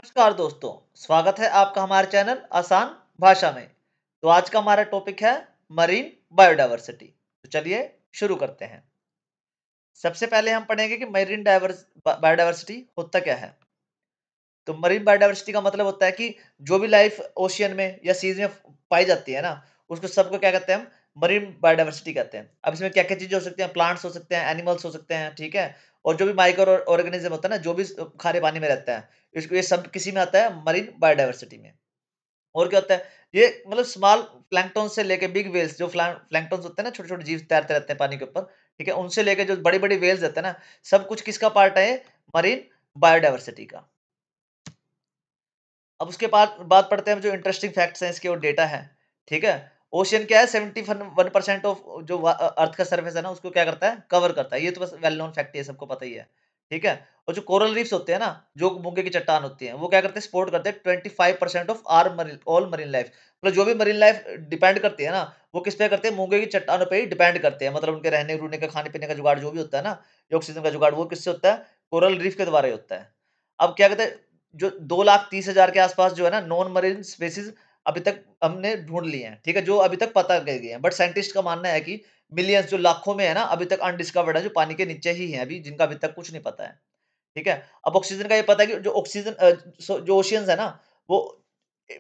नमस्कार दोस्तों, स्वागत है आपका हमारे चैनल आसान भाषा में। तो आज का हमारा टॉपिक है मरीन बायोडायवर्सिटी। तो चलिए शुरू करते हैं। सबसे पहले हम पढ़ेंगे कि मरीन बायोडायवर्सिटी होता क्या है। तो मरीन बायोडायवर्सिटी का मतलब होता है कि जो भी लाइफ ओशियन में या सीज में पाई जाती है ना, उसको सबको क्या कहते हैं हम मरीन बायोडायवर्सिटी कहते हैं। अब इसमें क्या-क्या चीजें हो सकती हैं, प्लांट्स हो सकते हैं, एनिमल्स हो सकते हैं, ठीक है? और जो भी माइक्रो ऑर्गेनिज्म होता है ना, जो भी खारे पानी में रहता है, इसको ये सब किसी में आता है मरीन बायोडायवर्सिटी में। और क्या होता है, ये मतलब स्मॉल प्लैंकटन से लेके बिग व्हेल्स जो प्लैंकटन्स होते हैं ना, छोटे-छोटे जीव तैरते रहते हैं पानी के ऊपर, ठीक है? उनसे लेके जो बड़ी-बड़ी व्हेल्स रहते हैं ना, सब कुछ किसका पार्ट है ये? मरीन बायोडायवर्सिटी का। अब उसके बाद बात पढ़ते हैं जो इंटरेस्टिंग फैक्ट्स हैं इसके और डेटा है, ठीक है? ओशियन क्या है 71% ऑफ जो अर्थ का सर्फेस है ना उसको क्या करता है? कवर करता है। ये तो बस वेल नोन फैक्ट है, सबको पता ही है, ठीक है? और जो कोरल रीफ्स होते हैं ना, जो मूंगे की चट्टान होती है, वो क्या करते हैं? सपोर्ट करते हैं 25% of our marine all marine life. मतलब जो भी मरीन लाइफ डिपेंड करती है ना, वो किस पे करते हैं? मूंगे की चट्टानों पे ही डिपेंड करते हैं। मतलब उनके रहने-रूहने का, खाने-पीने का जुगाड़ जो भी होता है ना, ये ऑक्सीजन का जुगाड़ वो किससे होता है? कोरल रीफ के द्वारा ही होता है। अब क्या कहते हैं जो 2,30,000 के आसपास जो है ना नॉन मरीन स्पेसीज अभी तक हमने ढूँढ लिए हैं, ठीक है? जो अभी तक पता कर गए हैं। बट साइंटिस्ट का मानना है कि मिलियंस जो लाखों में है ना अभी तक अनडिस्कवर्ड है, जो पानी के नीचे ही हैं अभी, जिनका अभी तक कुछ नहीं पता है, ठीक है? अब ऑक्सीजन का ये पता है कि जो ऑक्सीजन जो ओशियंस है ना, वो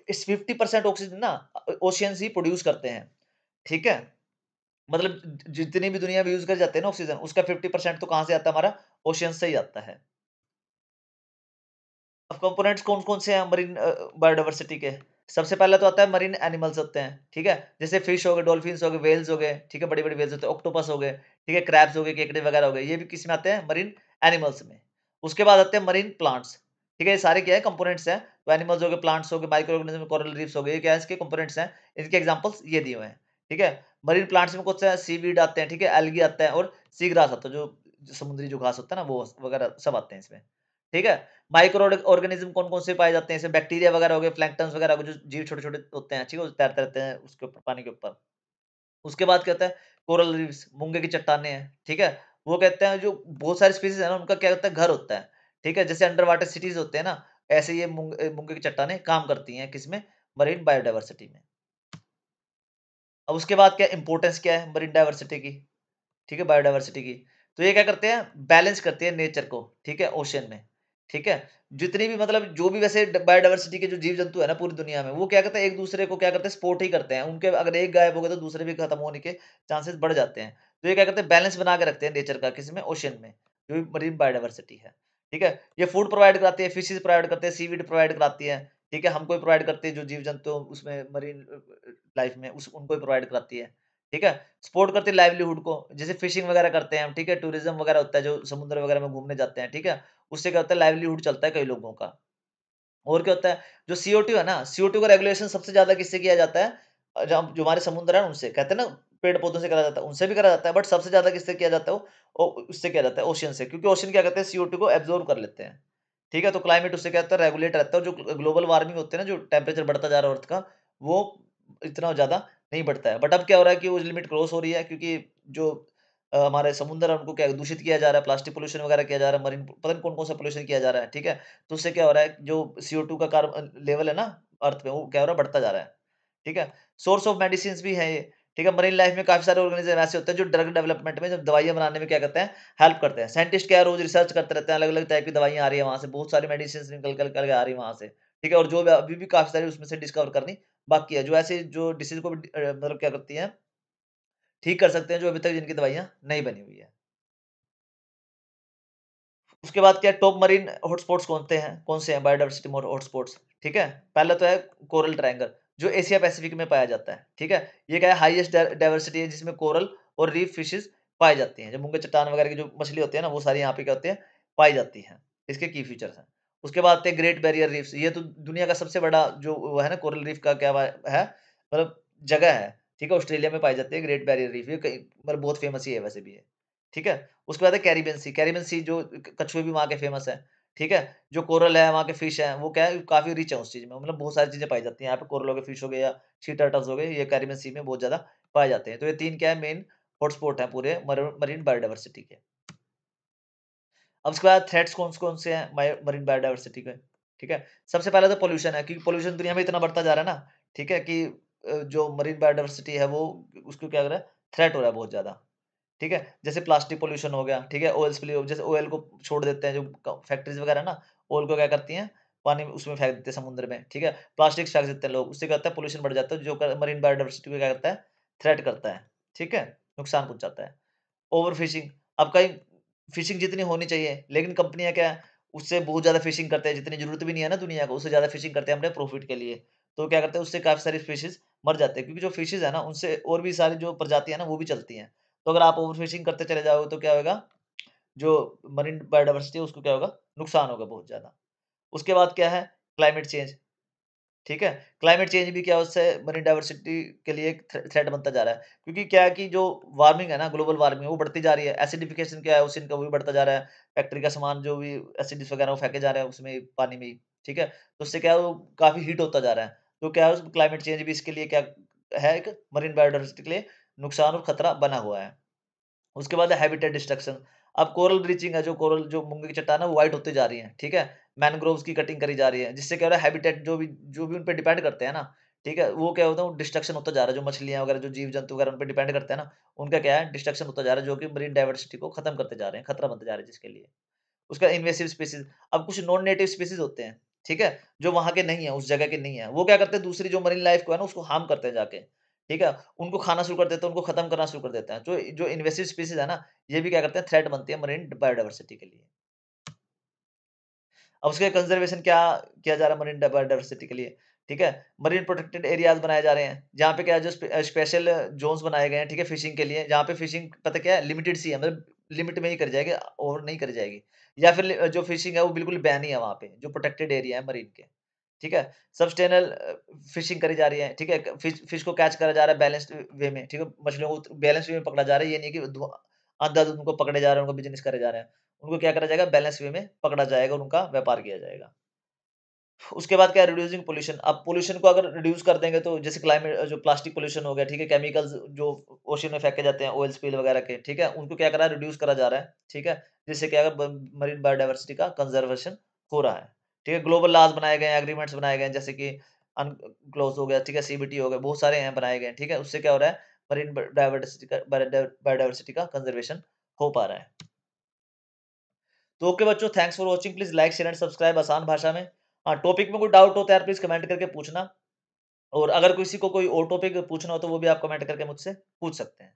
इस 50% ऑक्सीजन ना ओशियंस ही प्रोड्यूस करते हैं, ठीक है? मतलब जितनी भी दुनिया में यूज़ करे जाते हैं ना ऑक्सीजन, उसका 50% तो कहाँ से आता है हमारा? ओशियंस से ही आता है। अब कंपोनेंट्स कौन-कौन से हैं मरीन बायोडायवर्सिटी के? सबसे पहला तो आता है मरीन एनिमल्स होते हैं, ठीक है? जैसे फिश हो गए, डॉल्फिन्स हो गए, व्हेल्स हो गए, ठीक है? बड़ी-बड़ी व्हेल्स होते हैं, ऑक्टोपस हो गए, ठीक है? क्रैब्स हो गए, केकड़े वगैरह हो गए, ये भी किस में आते हैं? मरीन एनिमल्स में। उसके बाद आते हैं मरीन प्लांट्स, ठीक है? ये सारे क्या है? कंपोनेंट्स हैं। तो एनिमल्स हो गए, प्लांट्स हो गए, माइक्रो ऑर्गेनिज्म, कोरल रीफ्स हो गए, ये क्या है? इसके कंपोनेंट्स हैं। इनके एग्जांपल्स ये दिए हुए हैं, ठीक है? मरीन प्लांट्स में कौन सा है? सीवीड आते हैं, ठीक है? एल्गी आता है और सी ग्रास आता है, जो समुद्री जो घास होता है ना, वो वगैरह सब आते हैं इसमें, ठीक है? माइक्रो ऑर्गेनिज्म कौन-कौन से पाए जाते हैं? जैसे बैक्टीरिया वगैरह हो गए, प्लैंक्टन्स वगैरह हो गए, जो जीव छोटे-छोटे होते हैं, ठीक है? वो तैरते रहते हैं उसके ऊपर, पानी के ऊपर। उसके बाद क्या होता है? कोरल रीफ्स, मूंगे की चट्टानें हैं, ठीक है? वो कहते हैं जो बहुत सारी स्पीशीज़ है ना, उनका क्या होता है? घर होता है, ठीक है? जैसे अंडर वाटर सिटीज़ होते हैं ना, ऐसे ये मूंगे की चट्टानें काम करती हैं किसमें? मरीन बायोडायवर्सिटी में। अब उसके बाद क्या इम्पोर्टेंस क्या है मरीन डायवर्सिटी की? ठीक है, बायोडायवर्सिटी की। तो ये क्या करते हैं, बैलेंस करती है नेचर को, ठीक है, ओशियन में, ठीक है? जितनी भी मतलब जो भी वैसे बायोडायवर्सिटी के जो जीव-जंतु है ना पूरी दुनिया में, वो क्या करते हैं, एक-दूसरे को क्या करते हैं, सपोर्ट ही करते हैं। उनके अगर एक गायब हो गए तो दूसरे भी खत्म होने के चांसेस बढ़ जाते हैं। तो ये क्या करते हैं, बैलेंस बना के रखते हैं नेचर का, किसमें? ओशियन में, जो भी मरीन बायोडायवर्सिटी है, ठीक है? ये फूड प्रोवाइड कराती है, फिशेज़ प्रोवाइड करते हैं, सीवीड प्रोवाइड कराती है, ठीक है? हमको भी प्रोवाइड करती है, जो जीव-जंतु उसमें मरीन लाइफ में उस उनको भी प्रोवाइड कराती है, ठीक है? सपोर्ट करती है लाइवलीहुड को, जैसे फिशिंग वगैरह करते हैं हम, ठीक है? टूरिज़्म वगैरह होता है, जो समुद्र वगैरह में घूमने जाते हैं, ठीक है? उससे क्या होता है, लाइवलीहुड चलता है कई लोगों का। और क्या होता है, जो CO2 है ना, CO2 का रेगुलेशन सबसे ज़्यादा किससे किया जाता है? जहाँ जो हमारे समुद्र है उनसे, कहते हैं ना पेड़-पौधों से करा जाता है, उनसे भी करा जाता है, बट सबसे ज़्यादा किससे किया जाता है वो? उससे किया जाता है, ओशियन से, क्योंकि ओशियन क्या करते हैं, CO2 को एब्ज़ॉर्ब कर लेते हैं, ठीक है? तो क्लाइमेट उससे क्या होता है, रेगुलेट रहता है, और जो ग्लोबल वार्मिंग होती है ना, जो टेम्परेचर बढ़ता जा रहा है अर्थ का, वो इतना ज़्यादा नहीं बढ़ता है। बट अब क्या हो रहा है कि वो लिमिट क्रॉस हो रही है, क्योंकि जो हमारे समुद्र है उनको क्या दूषित किया जा रहा है, प्लास्टिक पॉल्यूशन वगैरह किया जा रहा है, मरीन पता नहीं कौन-कौन सा पॉल्यूशन किया जा रहा है, ठीक है? तो उससे क्या हो रहा है, जो CO2 का लेवल है ना अर्थ पे, वो क्या हो रहा है, बढ़ता जा रहा है, ठीक है? सोर्स ऑफ मेडिसिन्स भी है ये, ठीक है? मरीन लाइफ में काफ़ी सारे ऑर्गेनिज़्म ऐसे होते हैं जो ड्रग डेवलपमेंट में, जब दवाइयाँ बनाने में क्या करते हैं, हेल्प करते हैं। साइंटिस्ट क्या है, रोज़ रिसर्च करते रहते हैं, अलग-अलग टाइप की दवाइयाँ आ रही है वहाँ से, बहुत सारी मेडिसिन्स निकल के आ रही है वहाँ से, ठीक है? और जो अभी भी काफ़ी सारी उसमें से डिस्कवर करनी बाकी है, जो ऐसे जो डिसीज़ को भी मतलब क्या करती हैं, ठीक कर सकते हैं, जो अभी तक जिनकी दवाइयाँ नहीं बनी हुई है। उसके बाद क्या टॉप मरीन हॉटस्पॉट्स कौन से हैं बायोडायवर्सिटी हॉटस्पॉट्स, ठीक है? पहला तो है कोरल ट्रायंगल, जो एशिया पैसिफिक में पाया जाता है, ठीक है? ये क्या है, हाईएस्ट डायवर्सिटी है, जिसमें कोरल और रीफ फिशेस पाई जाती हैं। जो मूंगे चट्टान वगैरह की जो मछली होती है ना, वो सारी यहाँ पे क्या होती है, पाई जाती हैं। इसके की फीचर्स हैं। उसके बाद आते हैं ग्रेट बैरियर रीफ्स, ये तो दुनिया का सबसे बड़ा जो वो है ना कोरल रीफ का क्या है, मतलब जगह है, ठीक है? ऑस्ट्रेलिया में पाई जाती है ग्रेट बैरियर रीफ, ये कहीं मतलब बहुत फेमस ही है वैसे भी ये, ठीक है? उसके बाद है कैरिबियन सी जो कछुए भी वहाँ के फेमस हैं, ठीक है? जो कोरल है, वहाँ के फिश हैं, वो क्या है काफ़ी रिच है उस चीज़ में, मतलब बहुत सारी चीज़ें पाई जाती हैं। यहाँ पे कोरल हो गए, फिश हो गए या सी टर्टल्स हो गए, ये कैरिबियन सी में बहुत ज़्यादा पाए जाते हैं। तो ये 3 क्या है मेन हॉटस्पॉट हैं पूरे मरीन बायोडायवर्सिटी के। अब उसके बाद थ्रेट्स कौन-कौन से हैं मरीन बायोडायवर्सिटी के? ठीक है? सबसे पहले तो पॉल्यूशन है, क्योंकि पॉल्यूशन दुनिया में इतना बढ़ता जा रहा है ना, ठीक है? कि जो मरीन बायोडायवर्सिटी है वो उसको क्या कर रहा है, थ्रेट हो रहा है बहुत ज़्यादा, ठीक है? जैसे प्लास्टिक पॉल्यूशन हो गया, ठीक है? ऑयल स्पिल जैसे ऑयल को छोड़ देते हैं, जो क फैक्ट्रीज़ वगैरह ना, ऑयल को क्या करती हैं, पानी में उसमें फेंक देते हैं समुद्र में, ठीक है? प्लास्टिक फेंक देते हैं लोग, उससे क्या होता है पॉल्यूशन बढ़ जाता है, जो मरीन बायोडायवर्सिटी को क्या करता है, थ्रेट करता है, ठीक है? नुकसान पहुँचाता है। ओवर फिशिंग, अब कहीं फिशिंग जितनी होनी चाहिए, लेकिन कंपनियाँ क्या है, उससे बहुत ज़्यादा फिशिंग करते हैं, जितनी ज़रूरत भी नहीं है ना दुनिया को, उससे ज़्यादा फिशिंग करते हैं अपने प्रॉफिट के लिए। तो क्या करते हैं, उससे काफ़ी सारी फिशेज़ मर जाते हैं, क्योंकि जो फिशेज़ है ना, उनसे और भी सारी जो प्रजातियाँ हैं ना, वो भी चलती हैं। तो अगर आप ओवर फिशिंग करते चले जाओगे, तो क्या होगा, जो मरीन बायोडायवर्सिटी है, उसको क्या होगा, नुकसान होगा बहुत ज़्यादा। उसके बाद क्या है, क्लाइमेट चेंज। ठीक है? क्लाइमेट चेंज भी क्या उससे मरीन डाइवर्सिटी के लिए एक थ्रेट बनता जा रहा है। क्योंकि क्या है कि जो वार्मिंग है ना, ग्लोबल वार्मिंग वो बढ़ती जा रही है। एसिडिफिकेशन क्या है, ओशन का वो भी बढ़ता जा रहा है। फैक्ट्री का सामान जो भी एसिड्स वगैरह वो फेंके जा रहे हैं उसमें पानी में ही, ठीक है? तो उससे क्या है वो काफ़ी हीट होता जा रहा है। तो क्या है उसमें क्लाइमेट चेंज भी इसके लिए क्या है, एक मरीन बायोडाइवर्सिटी के लिए नुकसान और खतरा बना हुआ है। उसके बाद है हैबिटेट डिस्ट्रक्शन। अब कोरल ब्लीचिंग है, जो कोरल जो मूंगे की चट्टान है वो व्हाइट होती जा रही है, ठीक है? मैनग्रोव्स की कटिंग करी जा रही है, जिससे क्या हो रहा है, हैबिटेट जो भी उन पे डिपेंड करते हैं ना, ठीक है? वो क्या होता है, वो डिस्ट्रक्शन होता जा रहा है, जो मछलियाँ वगैरह, जो जीव-जंतु वगैरह उन पे डिपेंड करते हैं ना, उनका क्या है, डिस्ट्रक्शन होता जा रहा है, जो कि मरीन डाइवर्सिटी को खत्म करते जा रहे हैं, खतरा बनते जा रहे हैं जिसके लिए। उसका इन्वेसिव स्पीशीज़, अब कुछ नॉन नेटिव स्पीशीज़ होते हैं, ठीक है? जो वहाँ के नहीं है, उस जगह के नहीं है। वो क्या करते हैं, दूसरी जो मरीन लाइफ़ को है ना, उसको हार्म करते हैं जाके, ठीक है? उनको खाना शुरू कर देते हैं, उनको खत्म करना शुरू कर देते हैं। जो जो इन्वेसिव स्पीशीज़ है ना, ये भी क्या करते हैं, थ्रेट बनती है मरीन बायोडायवर्सिटी के लिए। अब उसके कंज़र्वेशन क्या किया जा रहा है मरीन बायोडायवर्सिटी के लिए, ठीक है? मरीन प्रोटेक्टेड एरियाज़ बनाए जा रहे हैं, जहाँ पे क्या है, जो स्पेशल ज़ोन्स बनाए गए हैं, ठीक है? फिशिंग के लिए, जहाँ पे फिशिंग पता क्या है, लिमिटेड सी है, मतलब लिमिट में ही करी जाएगी, ओवर नहीं करी जाएगी। या फिर जो फिशिंग है वो बिल्कुल बैन ही है वहाँ पे, जो प्रोटेक्टेड एरिया है मरीन के, ठीक है? सस्टेनेबल फिशिंग करी जा रही है, ठीक है? फिश फिश को कैच करा जा रहा है बैलेंस्ड वे में, ठीक है? मछलियों को बैलेंस वे में पकड़ा जा रहा है, ये नहीं है कि अंधाधुंध उनको पकड़े जा रहे हैं, उनको बिज़नेस करे जा रहे हैं। उनको क्या करा जाएगा, बैलेंस वे में पकड़ा जाएगा और उनका व्यापार किया जाएगा। उसके बाद क्या है, रिड्यूसिंग पॉल्यूशन। अब पॉल्यूशन को अगर रिड्यूस कर देंगे, तो जैसे क्लाइमेट जो प्लास्टिक पॉल्यूशन हो गया, ठीक है? केमिकल्स जो ओशन में फेंके जाते हैं, ऑयल स्पिल वगैरह के, ठीक है? उनको क्या करा, रिड्यूस करा जा रहा है, ठीक है? जिससे क्या है, मरीन बायोडायवर्सिटी का कंजर्वेशन हो रहा है, ठीक है? ग्लोबल लॉज बनाए गए हैं, एग्रीमेंट्स बनाए गए हैं, जैसे कि अनक्लोज हो गया, ठीक है? सीबीटी हो गया, बहुत सारे हैं बनाए गए हैं, ठीक है? उससे क्या हो रहा है, मरीन बायोडायवर्सिटी का कंजर्वेशन हो पा रहा है। तो ओके बच्चों, thanks for watching. Please like share and subscribe आसान भाषा में। हाँ, टॉपिक में कोई डाउट हो तो यार प्लीज कमेंट करके पूछना, और अगर किसी को कोई और टॉपिक पूछना हो तो वो भी आप कमेंट करके मुझसे पूछ सकते हैं।